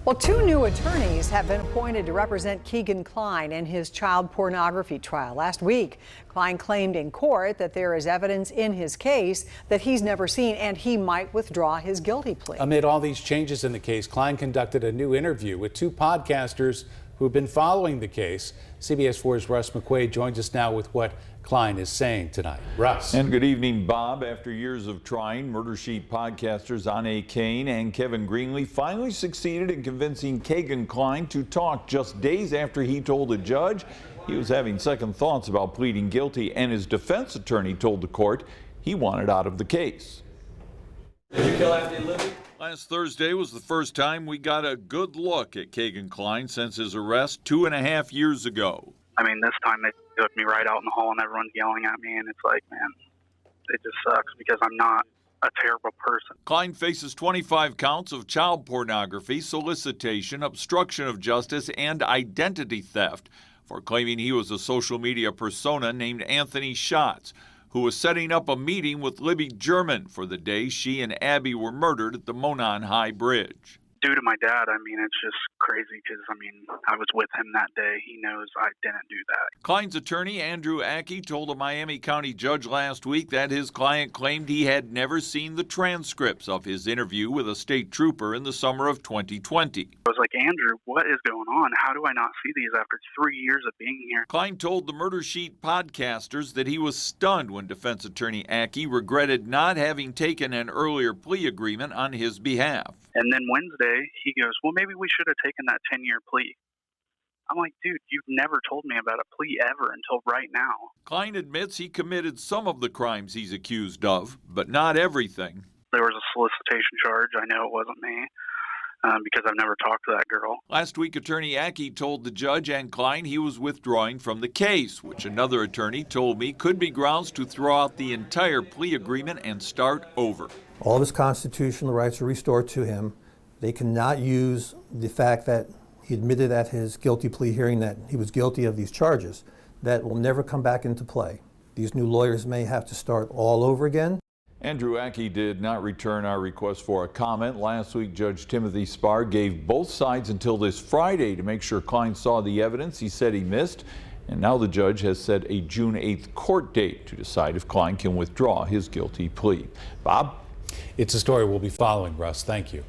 Well, two new attorneys have been appointed to represent Keegan Kline in his child pornography trial. Last week, Kline claimed in court that there is evidence in his case that he's never seen, and he might withdraw his guilty plea. Amid all these changes in the case, Kline conducted a new interview with two podcasters who've been following the case. CBS 4's Russ McQuaid joins us now with what Kline is saying tonight. Russ. And good evening, Bob. After years of trying, Murder Sheet podcasters Anne Kane and Kevin Greenlee finally succeeded in convincing Keegan Kline to talk just days after he told a judge he was having second thoughts about pleading guilty, and his defense attorney told the court he wanted out of the case. Did you kill Anthony Libby? Last Thursday was the first time we got a good look at Keegan Kline since his arrest 2.5 years ago. I mean, this time they took me right out in the hall and everyone's yelling at me, and it's like, man, it just sucks because I'm not a terrible person. Kline faces 25 counts of child pornography, solicitation, obstruction of justice, and identity theft for claiming he was a social media persona named Anthony Schatz, who was setting up a meeting with Libby German for the day she and Abby were murdered at the Monon High Bridge. Due to my dad, I mean, it's just crazy because, I mean, I was with him that day. He knows I didn't do that. Kline's attorney, Andrew Ackey, told a Miami County judge last week that his client claimed he had never seen the transcripts of his interview with a state trooper in the summer of 2020. I was like, Andrew, what is going on? How do I not see these after 3 years of being here? Kline told the Murder Sheet podcasters that he was stunned when defense attorney Ackey regretted not having taken an earlier plea agreement on his behalf. And then Wednesday, he goes, well, maybe we should have taken that 10-year plea. I'm like, dude, you've never told me about a plea ever until right now. Kline admits he committed some of the crimes he's accused of, but not everything. There was a solicitation charge. I know it wasn't me because I've never talked to that girl. Last week, attorney Ackey told the judge and Kline he was withdrawing from the case, which another attorney told me could be grounds to throw out the entire plea agreement and start over. All of his constitutional rights are restored to him. They cannot use the fact that he admitted at his guilty plea hearing that he was guilty of these charges. That will never come back into play. These new lawyers may have to start all over again. Andrew Ackey did not return our request for a comment. Last week, Judge Timothy Spar gave both sides until this Friday to make sure Kline saw the evidence he said he missed. And now the judge has set a June 8th court date to decide if Kline can withdraw his guilty plea. Bob? It's a story we'll be following, Russ. Thank you.